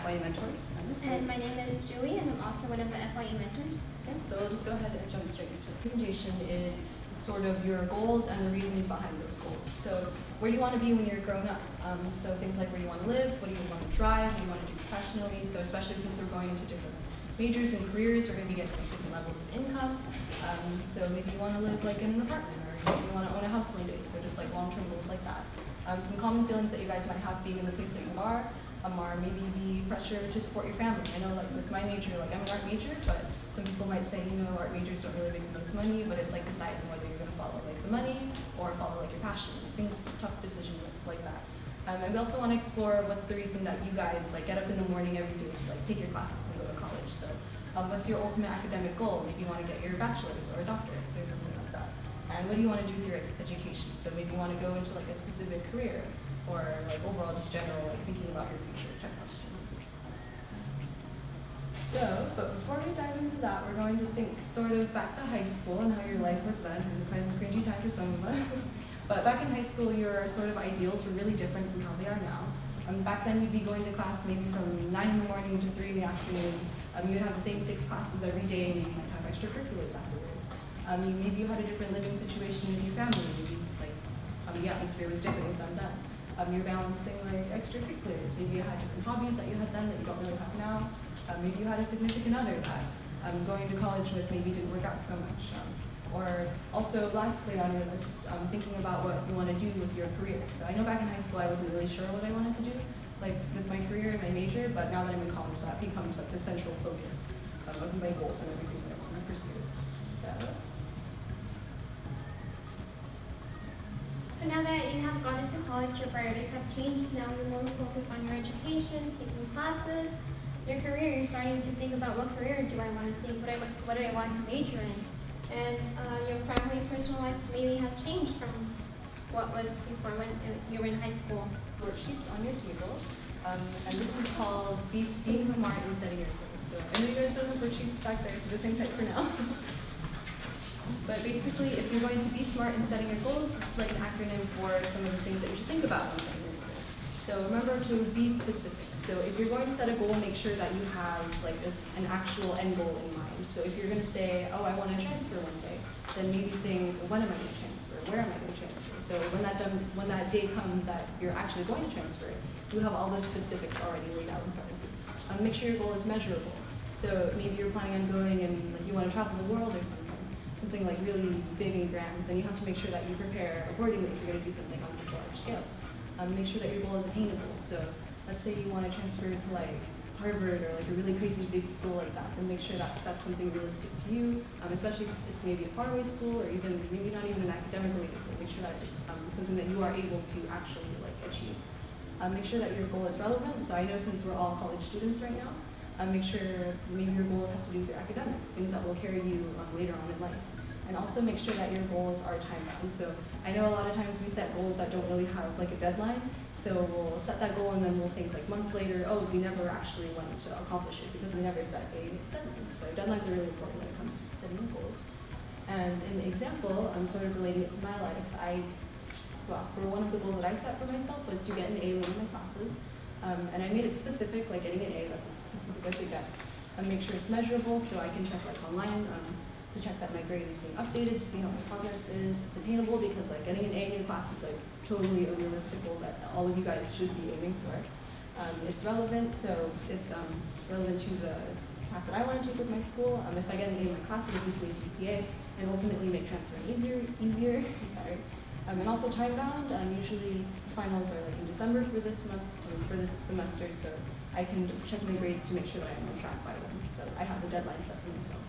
FYE mentors. And my name is Julie, and I'm also one of the FYE mentors. Okay, so we'll just go ahead and jump straight into it. Presentation is sort of your goals and the reasons behind those goals. So where do you want to be when you're grown up? So things like where you want to live, what do you want to drive, what do you want to do professionally. So especially since we're going into different majors and careers, we're going to be getting different levels of income. So maybe you want to live like in an apartment, or maybe you want to own a house one day. So just like long-term goals like that. Some common feelings that you guys might have being in the place that you are maybe the pressure to support your family. I know like with my major, like I'm an art major, but some people might say, you know, art majors don't really make the most money, but it's like deciding whether you're going to follow like the money or follow like your passion. Things, tough decisions like that. And we also want to explore what's the reason that you guys like get up in the morning every day to like take your classes and go to college. So what's your ultimate academic goal? Maybe you want to get your bachelor's or a doctorate or something like that. And what do you want to do with your education? So maybe you want to go into like a specific career, or like overall just general like thinking about your future type questions. So, but before we dive into that, we're going to think sort of back to high school and how your life was then, and kind of a cringy time for some of us. But back in high school, your sort of ideals were really different from how they are now. Back then, you'd be going to class maybe from 9 in the morning to 3 in the afternoon. You'd have the same 6 classes every day, and you might have extracurriculars afterwards. Maybe you had a different living situation with your family. Maybe like the atmosphere was different with them then. You're balancing like extracurriculars. Maybe you had different hobbies that you had then that you don't really have now. Maybe you had a significant other that going to college with maybe didn't work out so much. Or also, lastly on your list, thinking about what you want to do with your career. So I know back in high school I wasn't really sure what I wanted to do, like with my career and my major, but now that I'm in college, that becomes like the central focus of my goals and everything that I want to pursue. So. So now that you have gone into college, your priorities have changed. Now you're more focused on your education, taking classes, your career. You're starting to think about what career do I want to take, what do I want to major in. And your family and personal life maybe has changed from what was before when you were in high school. Worksheets on your table, and this is called Being Smart and Setting Your Goals. So I know you guys don't have worksheets back there, so the same type for now. But basically, if you're going to be smart in setting your goals, this is like an acronym for some of the things that you should think about when setting your goals. So remember to be specific. So if you're going to set a goal, make sure that you have like an actual end goal in mind. So if you're going to say, oh, I want to transfer one day, then maybe think, when am I going to transfer? Where am I going to transfer? So when that day comes that you're actually going to transfer, you have all those specifics already laid out in front of you. Make sure your goal is measurable. So maybe you're planning on going and like you want to travel the world or something like really big and grand, then you have to make sure that you prepare accordingly if you're going to do something on such a large scale. Make sure that your goal is attainable. So let's say you want to transfer to like Harvard or like a really crazy big school like that, then make sure that that's something realistic to you, especially if it's maybe a faraway school or even maybe not even an academic related goal. Make sure that it's something that you are able to actually like achieve. Make sure that your goal is relevant. So I know since we're all college students right now, make sure maybe your goals have to do with your academics, things that will carry you later on in life. And also make sure that your goals are time-bound. So I know a lot of times we set goals that don't really have like a deadline. So we'll set that goal and then we'll think like months later, oh, we never actually went to accomplish it because we never set a deadline. So deadlines are really important when it comes to setting goals. And an example, I'm sort of relating it to my life. For one of the goals that I set for myself was to get an A in one of my classes. And I made it specific, like getting an A, that's as specific as it gets. And make sure it's measurable so I can check like online to check that my grade is being updated, to see how my progress is. It's attainable because like getting an A in your class is like totally unrealistic goal that all of you guys should be aiming for. It's relevant, so it's relevant to the path that I want to take with my school. If I get an A in my class, it'll boost my GPA and ultimately make transferring easier. Sorry. And also time bound. Usually finals are like in December for this month, for this semester, so I can check my grades to make sure that I'm on track by then. So I have the deadline set for myself.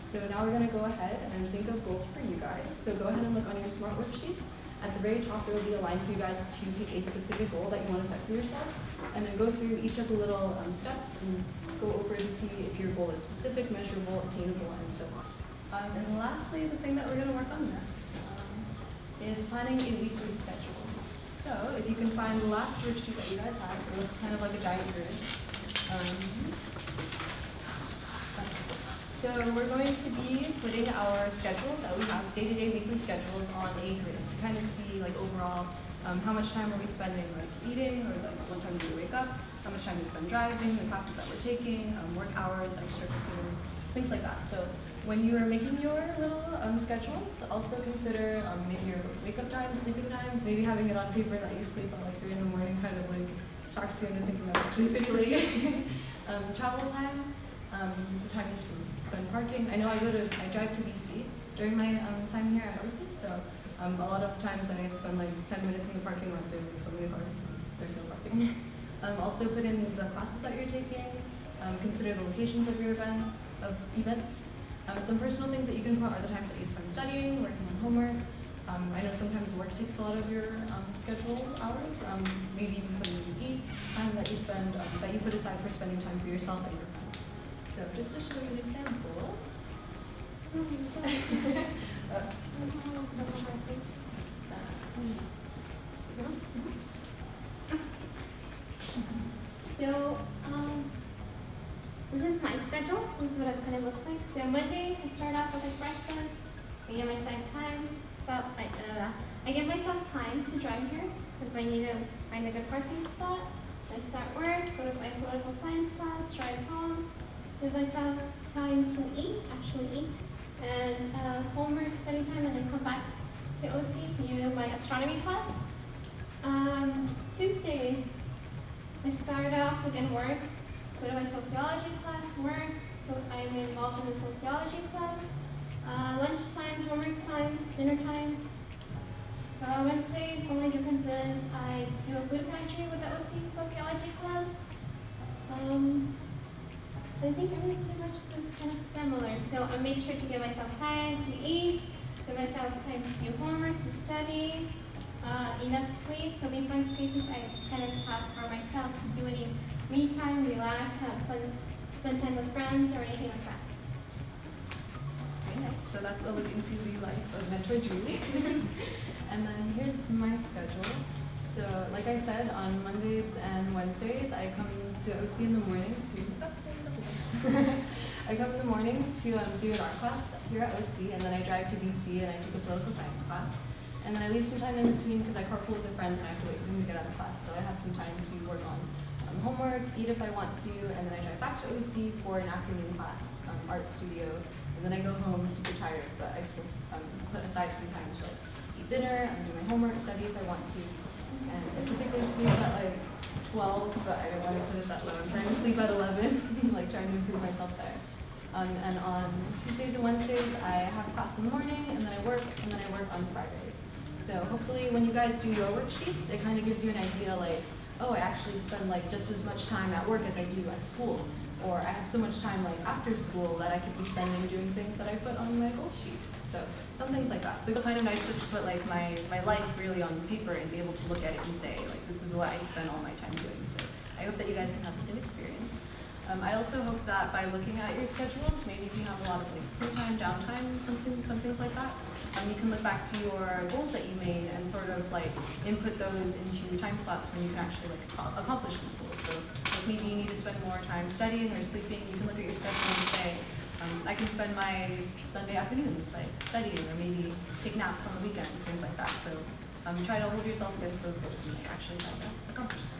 So now we're going to go ahead and think of goals for you guys. So go ahead and look on your SMART worksheets. At the very top, there will be a line for you guys to pick a specific goal that you want to set for yourselves, and then go through each of the little steps and go over to see if your goal is specific, measurable, attainable, and so on. And lastly, the thing that we're going to work on next is planning a weekly schedule. So if you can find the last worksheet that you guys have, it looks kind of like a giant grid. So So we're going to be putting our schedules that we have, day-to-day weekly schedules, on a grid to kind of see like overall how much time are we spending like eating, or like what time do we wake up, how much time we spend driving, the classes that we're taking, work hours, extracurriculars, things like that. So when you are making your little schedules, also consider maybe your wake-up times, sleeping times, maybe having it on paper that you sleep at like 3 in the morning kind of like shocks you into thinking that's actually officially travel time, the time you spend parking. I know I drive to BC during my time here at OC, so a lot of times I spend like 10 minutes in the parking lot. There's like so many cars, there's no parking. Also put in the classes that you're taking, consider the locations of your events. Some personal things that you can put are the times that you spend studying, working on homework. I know sometimes work takes a lot of your schedule hours. Maybe you can put in eat time that you spend, that you put aside for spending time for yourself and your friends. So just to show you an example. So, this is my schedule. This is what it kind of looks like. So Monday, I start off with like breakfast. I give myself time. So I give myself time to drive here because I need to find a good parking spot. I start work, go to my political science class, drive home, give myself time to actually eat, and homework, study time, and then come back to OC to do my astronomy class. Tuesdays, I start off again work, go to my sociology class, work, so I'm involved in the sociology club. Lunchtime, homework time, dinner time. Wednesdays, the only difference is I do a food pantry with the OC Sociology Club. I think everything pretty much is kind of similar. So I make sure to give myself time to eat, give myself time to do homework, to study, enough sleep. So these one spaces I kind of have for myself to do any me time, relax, have fun, spend time with friends or anything like that. Okay, so that's a look into the life of Mentor Julie. And then here's my schedule. So like I said, on Mondays and Wednesdays, I come to OC in the morning to do an art class here at OC, and then I drive to BC and I take a political science class. And then I leave some time in between because I carpool with a friend and I have to wait for him to get out of class. So I have some time to work on homework, eat if I want to, and then I drive back to OC for an afternoon class, art studio. And then I go home super tired, but I still put aside some time to like eat dinner, do my homework, study if I want to. And I typically sleep at like 12, but I don't want to put it that low. I'm trying to sleep at 11, like trying to improve myself there. And on Tuesdays and Wednesdays, I have class in the morning, and then I work on Fridays. So hopefully when you guys do your worksheets, it kind of gives you an idea like, oh, I actually spend like just as much time at work as I do at school. Or I have so much time like after school that I could be spending doing things that I put on my goal sheet. So some things like that. So it's kind of nice just to put like my life really on paper and be able to look at it and say like, this is what I spend all my time doing. So I hope that you guys can have the same experience. I also hope that by looking at your schedules, maybe if you have a lot of like free time, downtime, some things like that, you can look back to your goals that you made and sort of like input those into your time slots when you can actually like accomplish these goals. So like maybe you need to spend more time studying or sleeping. You can look at your schedule and say, I can spend my Sunday afternoons like studying, or maybe take naps on the weekends, things like that. So try to hold yourself against those goals and like, actually try to accomplish them.